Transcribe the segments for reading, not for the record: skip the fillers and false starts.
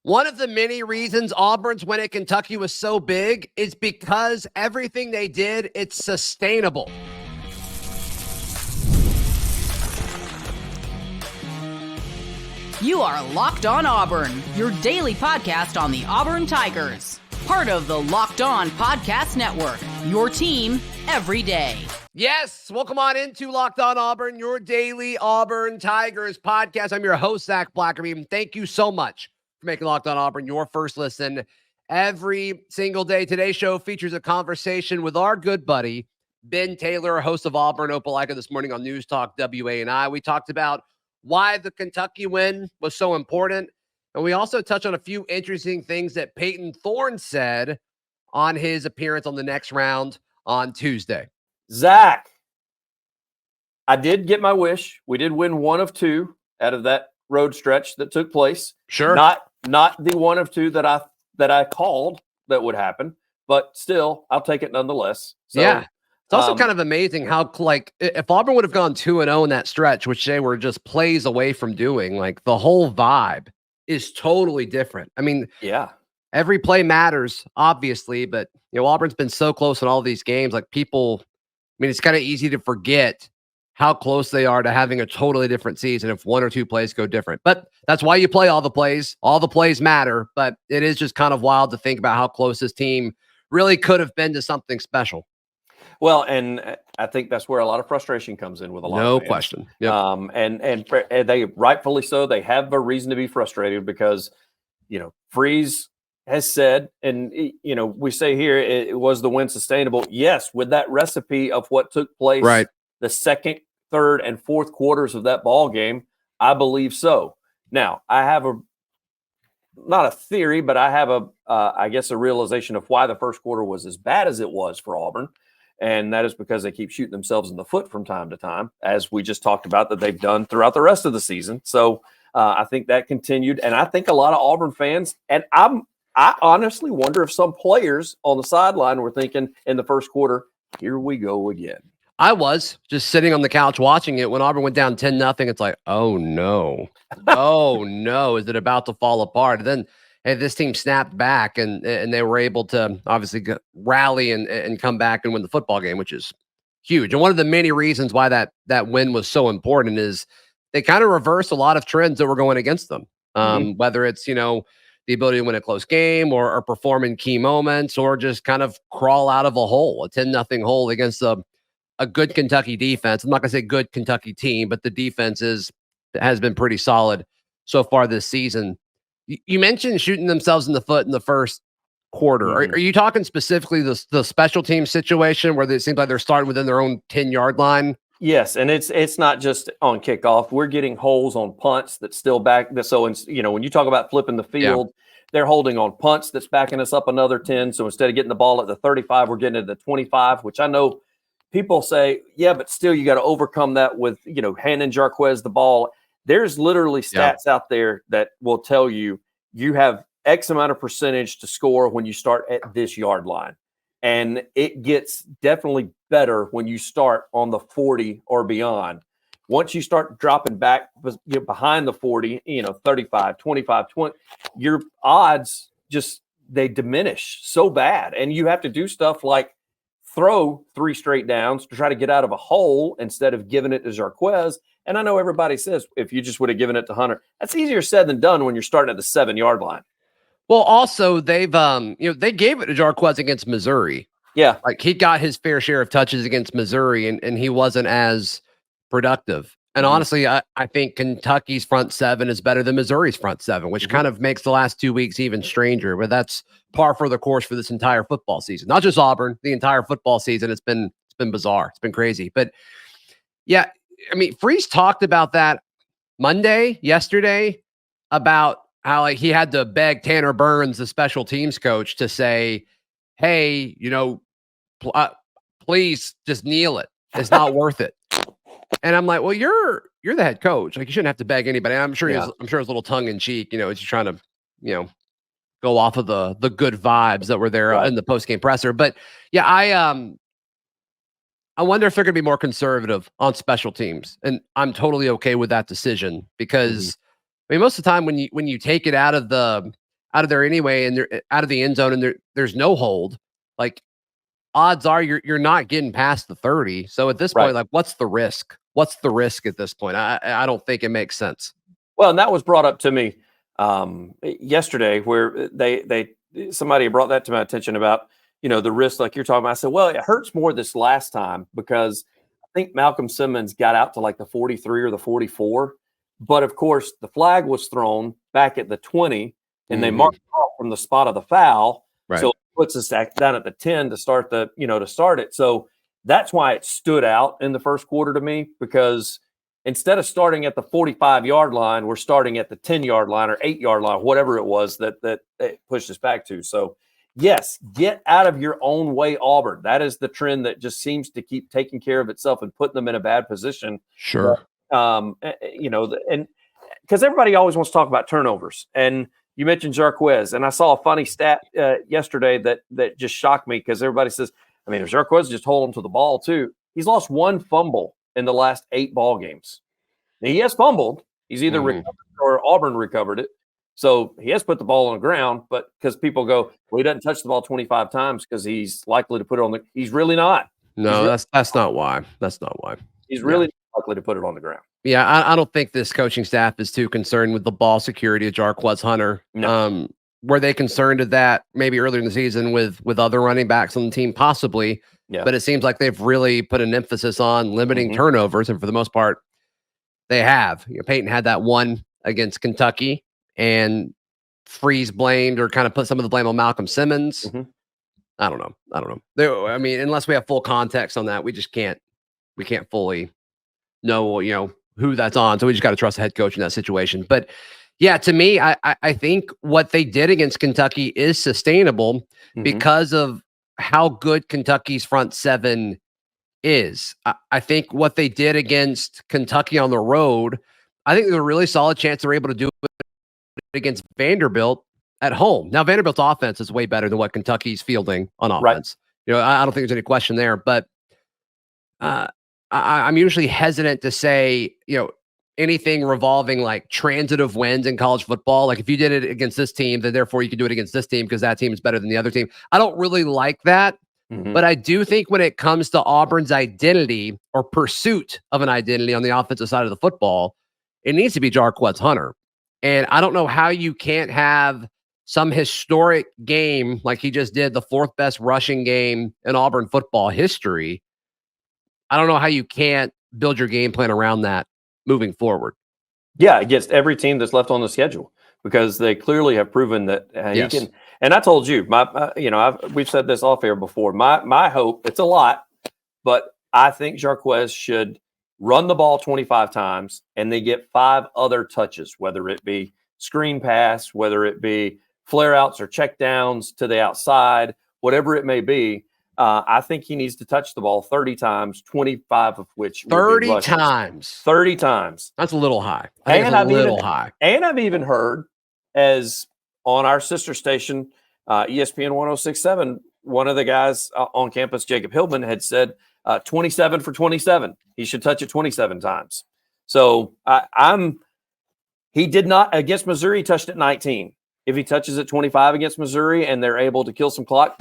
One of the many reasons Auburn's win at Kentucky was so big is because everything they did, it's sustainable. You are Locked On Auburn, your daily podcast on the Auburn Tigers. Part of the Locked On Podcast Network, your team every day. Yes, welcome on into Locked On Auburn, your daily Auburn Tigers podcast. I'm your host, Zach Blackerby, and thank you so much for making Locked On Auburn your first listen every single day. Today's show features a conversation with our good buddy, Ben Taylor, host of Auburn Opelika this morning on News Talk WANI. We talked about why the Kentucky win was so important, and we also touched on a few interesting things that Payton Thorne said on his appearance on the next round on Tuesday. Zach, I did get my wish. We did win one of two out of that road stretch that took place. Sure. Not the one of two that I called that would happen, but still, I'll take it nonetheless. So, yeah. It's also kind of amazing how, like, if Auburn would have gone 2-0 in that stretch, which they were just plays away from doing, like, the whole vibe is totally different. I mean, yeah, every play matters, obviously, but, you know, Auburn's been so close in all these games. Like, people, I mean, it's kind of easy to forget how close they are to having a totally different season if one or two plays go different. But that's why you play all the plays. All the plays matter, but it is just kind of wild to think about how close this team really could have been to something special. Well, and I think that's where a lot of frustration comes in with a lot of fans. question. Yep. And they rightfully so. They have a reason to be frustrated because, you know, Freeze has said, and, you know, we say here, it was the win sustainable. Yes, with that recipe of what took place right. The second, third, and fourth quarters of that ball game, I believe so. Now, I have not a theory, but I have I guess a realization of why the first quarter was as bad as it was for Auburn. And that is because they keep shooting themselves in the foot from time to time, as we just talked about that they've done throughout the rest of the season. So I think that continued. And I think a lot of Auburn fans, and I honestly wonder if some players on the sideline were thinking in the first quarter, here we go again. I was just sitting on the couch watching it when Auburn went down 10-0. It's like, oh no, oh no, is it about to fall apart? And then, hey, this team snapped back and they were able to obviously rally and come back and win the football game, which is huge. And one of the many reasons why that win was so important is they kind of reversed a lot of trends that were going against them. Whether it's, you know, the ability to win a close game or perform in key moments or just kind of crawl out of a hole, a 10-0 hole against a good Kentucky defense. I'm not going to say good Kentucky team, but the defense has been pretty solid so far this season. You mentioned shooting themselves in the foot in the first quarter. Are you talking specifically the special team situation where it seems like they're starting within their own 10-yard line? Yes, and it's not just on kickoff. We're getting holes on punts that's still back. So, you know, when you talk about flipping the field, they're holding on punts that's backing us up another 10. So instead of getting the ball at the 35, we're getting it at the 25, which I know people say, yeah, but still you got to overcome that with, you know, handing Jarquez the ball. There's literally stats out there that will tell you have X amount of percentage to score when you start at this yard line. And it gets definitely better when you start on the 40 or beyond. Once you start dropping back behind the 40, 35, 25, 20, your odds they diminish so bad. And you have to do stuff like throw 3 straight downs to try to get out of a hole instead of giving it to Jarquez. And I know everybody says if you just would have given it to Hunter, that's easier said than done when you're starting at the 7-yard line. Well, also they've they gave it to Jarquez against Missouri. Yeah. Like he got his fair share of touches against Missouri and he wasn't as productive. And honestly, I think Kentucky's front seven is better than Missouri's front seven, which kind of makes the last 2 weeks even stranger. But that's par for the course for this entire football season. Not just Auburn, the entire football season. It's been bizarre. It's been crazy. But yeah, I mean, Freeze talked about that yesterday, about how like he had to beg Tanner Burns, the special teams coach, to say, hey, please just kneel it. It's not worth it. And I'm like, well, you're the head coach. Like you shouldn't have to beg anybody. And I'm sure it's a little tongue in cheek, he's trying to, go off of the good vibes that were there in the post-game presser. But yeah, I wonder if they're going to be more conservative on special teams. And I'm totally okay with that decision because I mean, most of the time when you take it out of the out of there anyway, and they're out of the end zone, and there's no hold. Like, odds are you're not getting past the 30. So at this point, like, what's the risk? What's the risk at this point? I don't think it makes sense. Well, and that was brought up to me yesterday, where somebody brought that to my attention about, the risk like you're talking about. I said, well, it hurts more this last time because I think Malcolm Simmons got out to like the 43 or the 44. But of course, the flag was thrown back at the 20, and they marked off from the spot of the foul. Right. So it puts us down at the 10 to start it. So that's why it stood out in the first quarter to me, because instead of starting at the 45-yard line, we're starting at the 10-yard line or 8-yard line, whatever it was that it pushed us back to. So, yes, get out of your own way, Auburn. That is the trend that just seems to keep taking care of itself and putting them in a bad position. Sure. And because everybody always wants to talk about turnovers. And you mentioned Jarquez, and I saw a funny stat yesterday that just shocked me, because everybody says, if Jarquez just hold him to the ball too. He's lost one fumble in the last 8 ball games. Now, he has fumbled. He's either recovered or Auburn recovered it. So he has put the ball on the ground, but because people go, well, he doesn't touch the ball 25 times because he's likely to put it on he's really not. No, that's not why. That's not why. He's really likely to put it on the ground. Yeah, I don't think this coaching staff is too concerned with the ball security of Jarquez Hunter. No. Were they concerned of that maybe earlier in the season with other running backs on the team? Possibly. Yeah. But it seems like they've really put an emphasis on limiting turnovers, and for the most part, they have. Payton had that one against Kentucky, and Freeze blamed or kind of put some of the blame on Malcolm Simmons. I don't know. Unless we have full context on that, we can't fully know, who that's on. So we just got to trust the head coach in that situation. But yeah, to me, I think what they did against Kentucky is sustainable because of how good Kentucky's front seven is. I think what they did against Kentucky on the road, I think there's a really solid chance they're able to do it against Vanderbilt at home. Now, Vanderbilt's offense is way better than what Kentucky's fielding on offense. Right. I don't think there's any question there, but I'm usually hesitant to say, anything revolving like transitive wins in college football. Like if you did it against this team, then therefore you can do it against this team because that team is better than the other team. I don't really like that. But I do think when it comes to Auburn's identity or pursuit of an identity on the offensive side of the football, it needs to be Jarquez Hunter. And I don't know how you can't have some historic game like he just did, the 4th best rushing game in Auburn football history. I don't know how you can't build your game plan around that moving forward. Yeah, against every team that's left on the schedule, because they clearly have proven that he can. And I told you, we've said this off air before. My hope, it's a lot, but I think Jarquez should run the ball 25 times and they get 5 other touches, whether it be screen pass, whether it be flare outs or check downs to the outside, whatever it may be. I think he needs to touch the ball 30 times, 25 of which 30 times. 30 times. That's a little high. High. And I've even heard, as on our sister station, ESPN 106.7, one of the guys on campus, Jacob Hillman, had said 27 for 27. He should touch it 27 times. So he did not against Missouri. He touched it 19. If he touches it 25 against Missouri and they're able to kill some clock,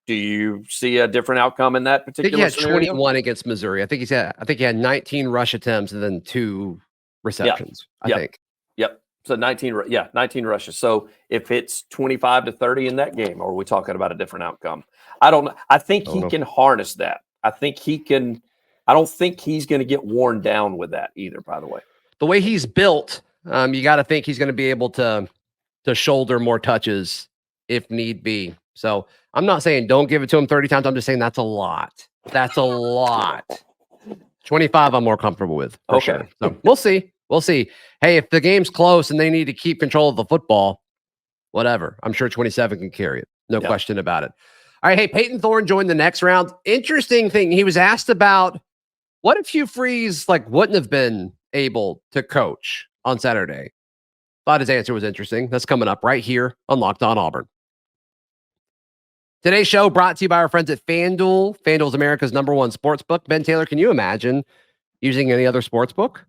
do you see a different outcome in that particular scenario? He had 21 against Missouri. I think he had 19 rush attempts and then 2 receptions. I think. Yep. So 19 rushes. So if it's 25 to 30 in that game, or are we talking about a different outcome? I don't know. I think he can harness that. I think he can. I don't think he's going to get worn down with that either, by the way. The way he's built, you got to think he's going to be able to shoulder more touches if need be. So I'm not saying don't give it to him 30 times. I'm just saying that's a lot. That's a lot. 25 I'm more comfortable with, for sure. So we'll see. We'll see. Hey, if the game's close and they need to keep control of the football, whatever. I'm sure 27 can carry it. No question about it. All right. Hey, Payton Thorne joined the next round. Interesting thing. He was asked about what if Hugh Freeze wouldn't have been able to coach on Saturday. Thought his answer was interesting. That's coming up right here on Locked On Auburn. Today's show brought to you by our friends at FanDuel. FanDuel is America's #1 sports book. Ben Taylor, can you imagine using any other sports book?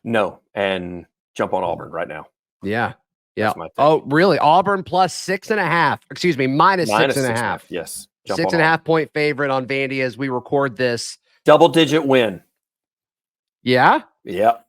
No, and jump on Auburn right now. Yeah. Yeah. Oh, really? Auburn plus 6.5. Excuse me, minus 6.5. Yes. 6.5 point favorite on Vandy as we record this. Double-digit win. Yeah? Yep.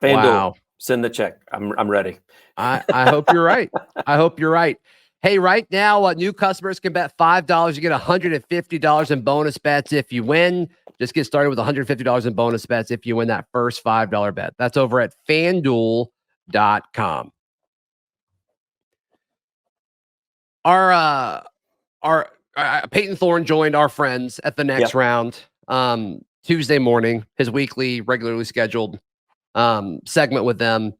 FanDuel, wow. Send the check. I'm ready. I hope you're right. I hope you're right. Hey, right now, new customers can bet $5. You get $150 in bonus bets if you win. Just get started with $150 in bonus bets if you win that first $5 bet. That's over at FanDuel.com. Our Payton Thorne joined our friends at the next round Tuesday morning, his weekly, regularly scheduled segment with them.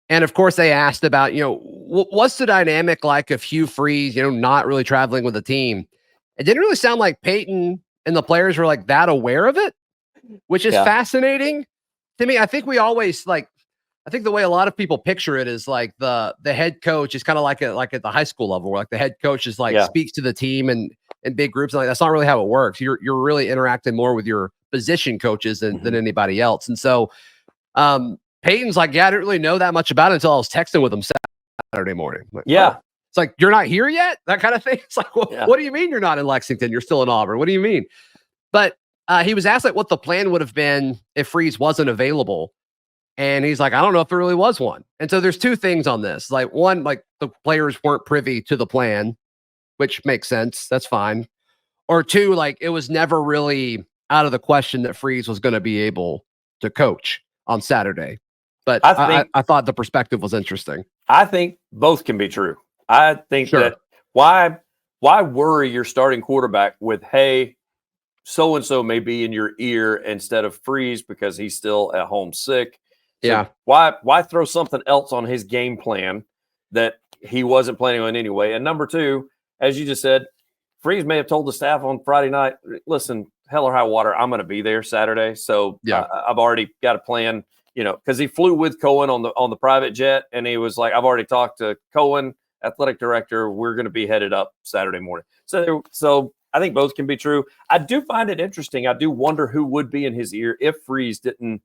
And of course, they asked about, what's the dynamic like of Hugh Freeze, not really traveling with the team. It didn't really sound like Payton and the players were like that aware of it, which is fascinating to me. I think we always I think the way a lot of people picture it is like the head coach is kind of like at the high school level, where like the head coach is speaks to the team and in big groups. And that's not really how it works. You're really interacting more with your position coaches than anybody else. And so, Peyton's like, I didn't really know that much about it until I was texting with him Saturday morning. Like, it's like, you're not here yet? That kind of thing. It's like, what do you mean you're not in Lexington? You're still in Auburn. What do you mean? But he was asked what the plan would have been if Freeze wasn't available. And he's like, I don't know if there really was one. And so there's two things on this. Like, one, the players weren't privy to the plan, which makes sense. That's fine. Or two, it was never really out of the question that Freeze was going to be able to coach on Saturday. But I thought the perspective was interesting. I think both can be true. I think that why worry your starting quarterback with, hey, so-and-so may be in your ear instead of Freeze because he's still at home sick. So why throw something else on his game plan that he wasn't planning on anyway? And number two, as you just said, Freeze may have told the staff on Friday night, listen, hell or high water, I'm going to be there Saturday. So I've already got a plan, because he flew with Cohen on the private jet. And he was like, I've already talked to Cohen, athletic director. We're going to be headed up Saturday morning. So I think both can be true. I do find it interesting. I do wonder who would be in his ear if Freeze didn't.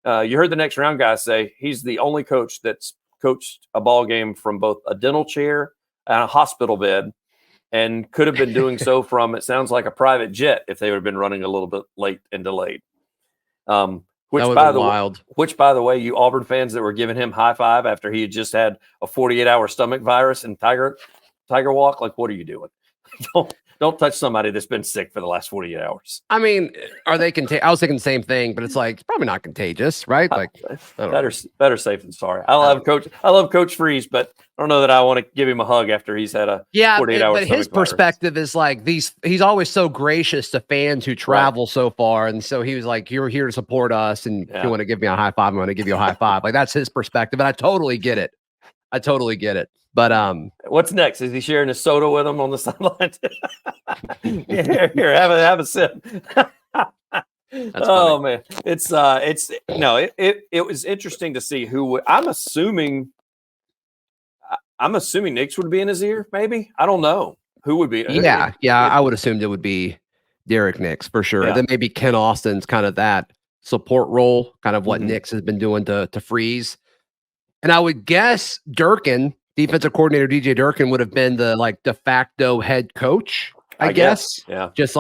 You heard the next round guy say he's the only coach that's coached a ball game from both a dental chair and a hospital bed, and could have been doing so from, it sounds like, a private jet if they would have been running a little bit late and delayed. Which, by the way, you Auburn fans that were giving him high five after he had just had a 48-hour stomach virus and Tiger Walk, what are you doing? Don't touch somebody that's been sick for the last 48 hours. I mean, are they contagious? I was thinking the same thing, but it's probably not contagious, right? Better safe than sorry. I love Coach Freeze, but I don't know that I want to give him a hug after he's had a 48-hour but his perspective is he's always so gracious to fans who travel so far. And so he was like, you're here to support us. And if you want to give me a high five, I'm going to give you a high five. That's his perspective. And I totally get it. But what's next? Is he sharing his soda with him on the sideline? Here, have a sip. Oh man, it was interesting to see who would. I'm assuming Nix would be in his ear. Maybe, I don't know who would be. I would assume it would be Derek Nix for sure. Then maybe Ken Austin's kind of that support role, kind of what Nix has been doing to Freeze. And I would guess Durkin, defensive coordinator DJ Durkin, would have been the de facto head coach, I guess. Yeah. Just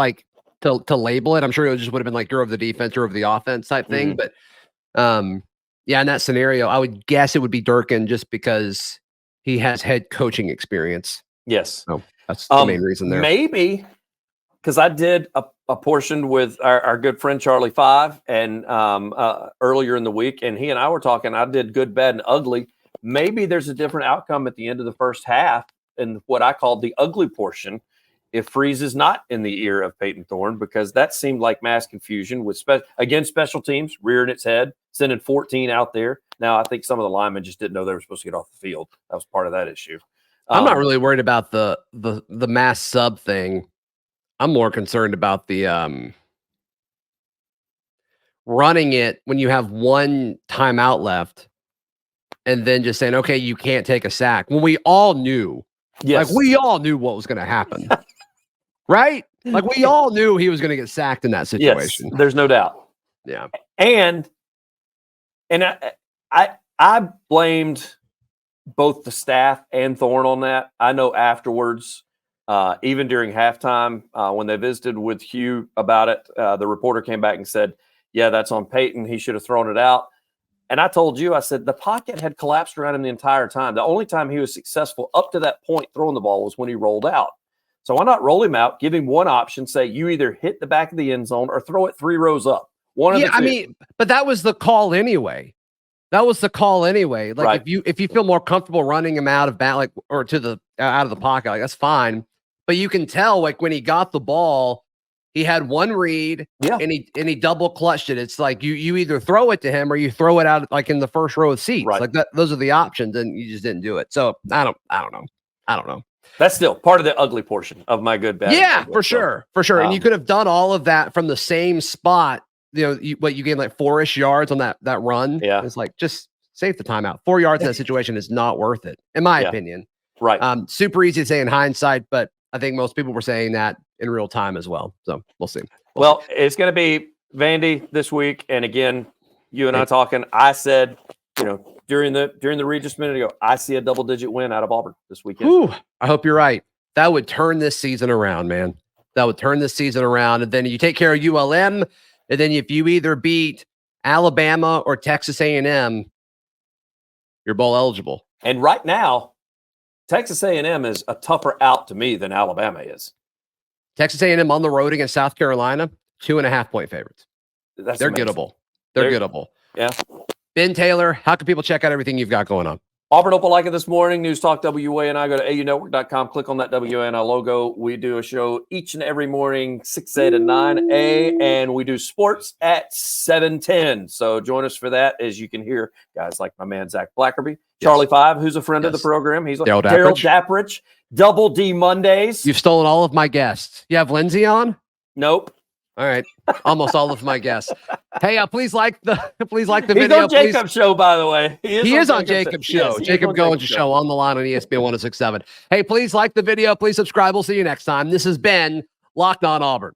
to label it. I'm sure it just would have been you're over the defense, you're over the offense type thing. But in that scenario, I would guess it would be Durkin just because he has head coaching experience. Yes. So that's the main reason there. Maybe because I did a portion with our good friend Charlie Five and earlier in the week, and he and I were talking. I did good, bad, and ugly. Maybe there's a different outcome at the end of the first half in what I called the ugly portion if Freeze is not in the ear of Payton Thorne, because that seemed like mass confusion with special teams rearing its head, sending 14 out there. Now, I think some of the linemen just didn't know they were supposed to get off the field. That was part of that issue. I'm not really worried about the mass sub thing. I'm more concerned about the running it when you have one timeout left and then just saying, okay, you can't take a sack. When we all knew, we all knew what was going to happen, right? We all knew he was going to get sacked in that situation. Yes, there's no doubt. Yeah. And I blamed both the staff and Thorne on that. I know afterwards, even during halftime, when they visited with Hugh about it, the reporter came back and said, yeah, that's on Payton. He should have thrown it out. And I told you, I said, the pocket had collapsed around him the entire time. The only time he was successful up to that point throwing the ball was when he rolled out. So why not roll him out, give him one option, say you either hit the back of the end zone or throw it 3 rows up. One of the two. I mean, but that was the call anyway. Like right. if you feel more comfortable running him out of out of the pocket, like that's fine. But you can tell, like when he got the ball, he had one read, and he double clutched it. It's like you either throw it to him or you throw it out like in the first row of seats. Right. Like that, those are the options, and you just didn't do it. So I don't know. That's still part of the ugly portion of my good bad. Yeah, for sure. And you could have done all of that from the same spot. You gained like 4-ish yards on that run. Yeah, it's like just save the timeout. 4 yards in that situation is not worth it, in my opinion. Right. Super easy to say in hindsight, but I think most people were saying that in real time as well. So we'll see. Well, it's going to be Vandy this week, and again, you and I talking. I said, during the Regis minute ago, I see a double-digit win out of Auburn this weekend. Ooh, I hope you're right. That would turn this season around, man. And then you take care of ULM, and then if you either beat Alabama or Texas A&M, you're bowl eligible. And right now, Texas A&M is a tougher out to me than Alabama is. Texas A&M on the road against South Carolina, 2.5-point favorites. They're amazing. Gettable. They're gettable. Yeah. Ben Taylor, how can people check out everything you've got going on? Auburn Opelika this morning, News Talk WANI. Go to aunetwork.com, click on that WANI logo. We do a show each and every morning, 6A to 9A, and we do sports at 7:10. So join us for that, as you can hear guys like my man, Zach Blackerby, Charlie 5, who's a friend of the program. He's like Daryl Dapprich, Double D Mondays. You've stolen all of my guests. You have Lindsay on? Nope. All right. Almost all of my guests. Hey, please like the video. He's on Jacob's show, by the way. He is on Jacob's show. Yes, Jacob Goins' show on the line on ESPN 1067. Hey, please like the video. Please subscribe. We'll see you next time. This has been Locked On Auburn.